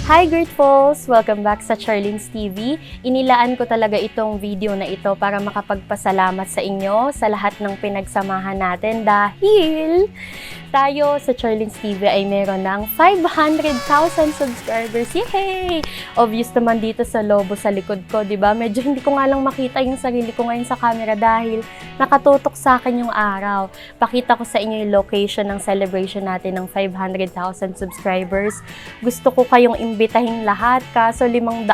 Hi GREATfuls! Welcome back sa Charlene's TV. Inilaan ko talaga itong video na ito para makapagpasalamat sa inyo sa lahat ng pinagsamahan natin dahil tayo sa Charlene's TV ay meron ng 500,000 subscribers. Yay! Obvious naman dito sa lobo sa likod ko, di ba? Medyo hindi ko nga lang makita yung sarili ko ngayon sa camera dahil nakatutok sa akin yung araw. Pakita ko sa inyo yung location ng celebration natin ng 500,000 subscribers. Gusto ko kayong imbitahin lahat, kaso 500,000,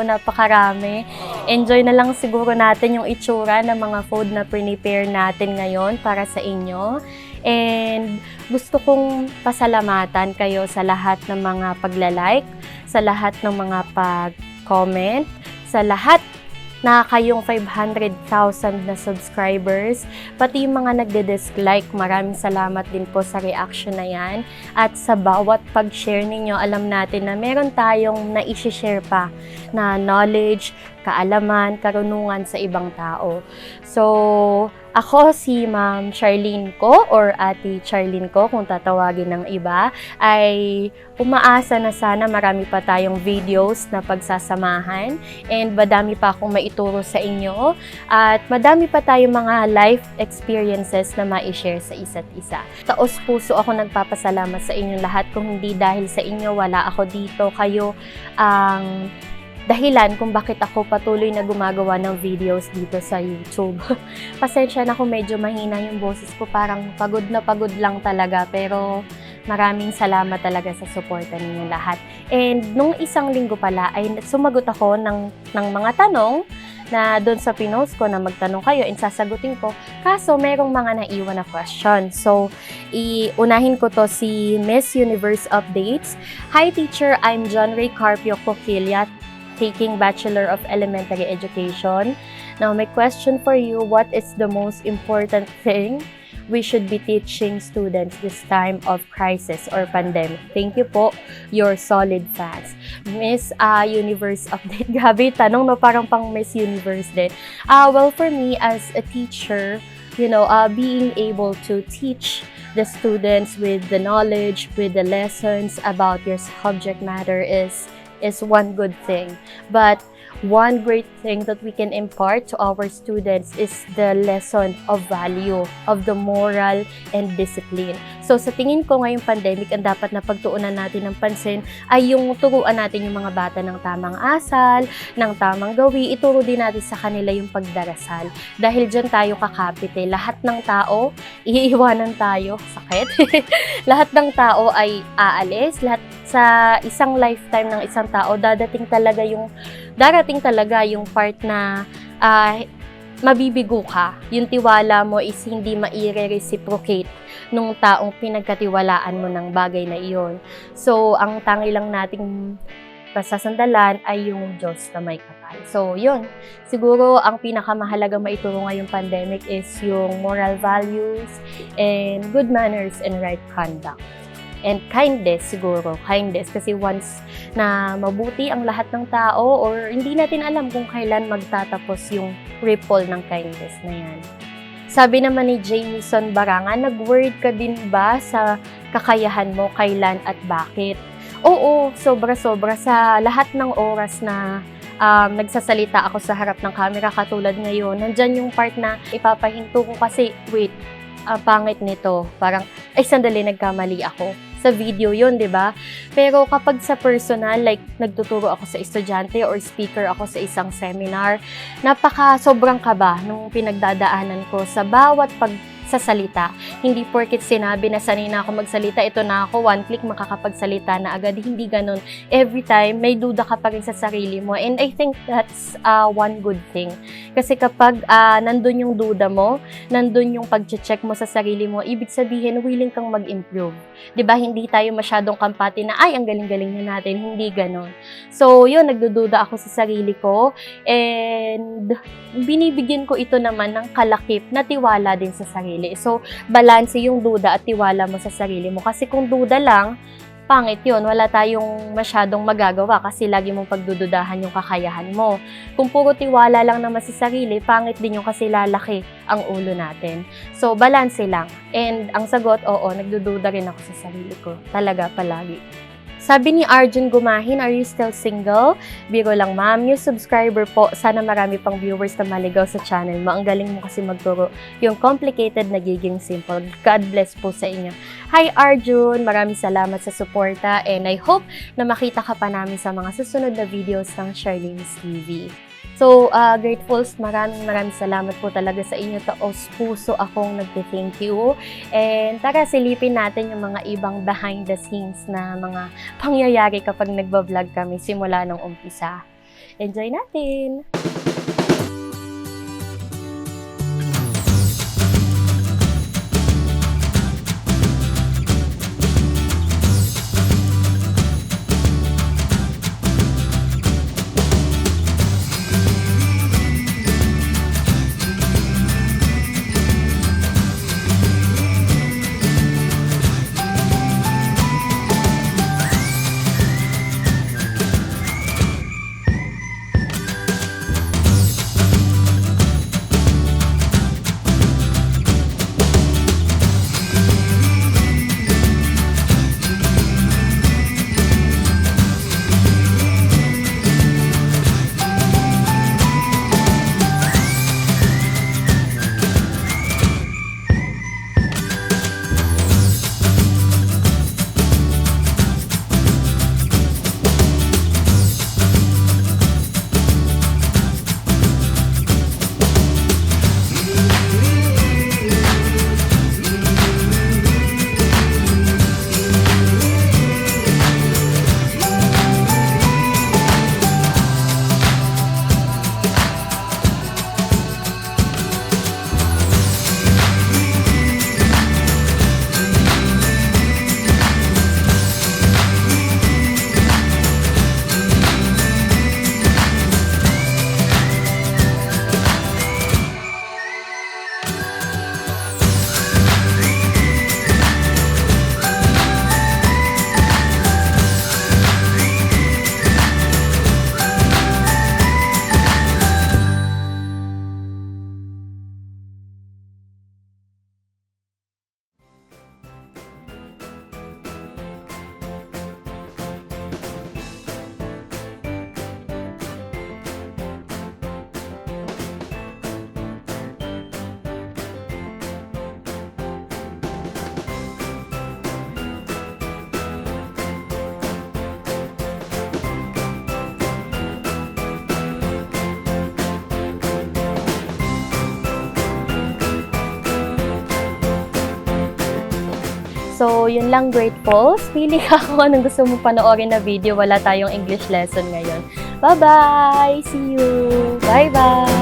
napakarami. Enjoy na lang siguro natin yung itsura ng mga food na prepare natin ngayon para sa inyo. And gusto kong pasalamatan kayo sa lahat ng mga pagla-like, sa lahat ng mga pag-comment, sa lahat na kayong 500,000 na subscribers, pati yung mga nagde-dislike, maraming salamat din po sa reaction na yan. At sa bawat pag-share ninyo, alam natin na meron tayong na-i-share pa na knowledge, kaalaman, karunungan sa ibang tao. So, ako si Ma'am Charlene ko or Ate Charlene ko kung tatawagin ng iba, ay umaasa na sana marami pa tayong videos na pagsasamahan and madami pa akong maituro sa inyo at madami pa tayong mga life experiences na ma-share sa isa't isa. Taos puso ako nagpapasalamat sa inyong lahat. Kung hindi dahil sa inyo, wala ako dito. Kayo ang dahilan kung bakit ako patuloy na gumagawa ng videos dito sa YouTube. Pasensya na kung medyo mahina yung boses ko, parang pagod na pagod lang talaga, pero maraming salamat talaga sa suporta ninyo lahat. And nung isang linggo pala ay sumagot ako ng mga tanong na doon sa pinost ko na magtanong kayo and sasagutin ko. Kaso merong mga naiwan na question. So, iunahin ko to si Miss Universe Updates. Hi teacher, I'm John Ray Carpio Coquilla, taking Bachelor of Elementary Education. Now, my question for you, what is the most important thing we should be teaching students this time of crisis or pandemic? Thank you po, your solid fans. Miss Universe Update. Grabe, tanong no, parang pang Miss Universe din. Well, for me as a teacher, you know, being able to teach the students with the knowledge, with the lessons about your subject matter is one good thing. But one great thing that we can impart to our students is the lesson of value, of the moral and discipline. So sa tingin ko ngayong pandemic, ang dapat na pagtuunan natin ng pansin ay yung turuan natin yung mga bata ng tamang asal, ng tamang gawi, ituro din natin sa kanila yung pagdarasal. Dahil dyan tayo kakapit eh. Lahat ng tao, iiwanan tayo, sakit. Lahat ng tao ay aalis, lahat sa isang lifetime ng isang tao, darating talaga yung part na mabibigo ka. Yung tiwala mo is hindi ma-reciprocate nung taong pinagkatiwalaan mo ng bagay na iyon. So, ang tangi lang nating pasasandalan ay yung Diyos na may kapal. So, yun. Siguro, ang pinakamahalagang maituro ngayong pandemic is yung moral values and good manners and right conduct. And kindness siguro, kindness. Kasi once na mabuti ang lahat ng tao or hindi natin alam kung kailan magtatapos yung ripple ng kindness na yan. Sabi naman ni Jameson Baranga, nag-word ka din ba sa kakayahan mo, kailan at bakit? Oo, sobra-sobra sa lahat ng oras na nagsasalita ako sa harap ng camera katulad ngayon. Nandyan yung part na ipapahinto ko kasi, wait, pangit nito. Parang, ay sandali, nagkamali ako. Sa video yun, di ba? Pero kapag sa personal, like nagtuturo ako sa estudyante or speaker ako sa isang seminar, sobrang kaba nung pinagdadaanan ko sa bawat pagsasalita. Hindi porket sinabi na sanay na ako magsalita, ito na ako, one click makakapagsalita na agad. Hindi ganun. Every time, may duda ka pa rin sa sarili mo. And I think that's one good thing. Kasi kapag nandun yung duda mo, nandun yung pag-check mo sa sarili mo, ibig sabihin, willing kang mag-improve. Diba? Hindi tayo masyadong kampati na, ay, ang galing-galing na natin. Hindi ganon. So, yun, nagdududa ako sa sarili ko. And binibigyan ko ito naman ng kalakip na tiwala din sa sarili. So, balanse yung duda at tiwala mo sa sarili mo. Kasi kung duda lang, pangit yun. Wala tayong masyadong magagawa kasi lagi mong pagdududahan yung kakayahan mo. Kung puro tiwala lang naman sa sarili, pangit din yung kasi lalaki ang ulo natin. So, balanse lang. And ang sagot, oo, nagdududa rin ako sa sarili ko. Talaga, palagi. Sabi ni Arjun Gumahin, are you still single? Biro lang ma'am, new subscriber po. Sana marami pang viewers na maligaw sa channel mo. Ang galing mo kasi magturo. Yung complicated nagiging simple. God bless po sa inyo. Hi Arjun, maraming salamat sa suporta and I hope na makita ka pa namin sa mga susunod na videos ng Charlene's TV. So, GREATfuls, maraming salamat po talaga sa inyo. Taos puso akong nagte-thank you. And tara, silipin natin yung mga ibang behind the scenes na mga pangyayari kapag nagbablog kami simula nung umpisa. Enjoy natin! So, yun lang, GREATfuls. Pili ka kung anong gusto mo panoorin na video. Wala tayong English lesson ngayon. Bye-bye! See you! Bye-bye!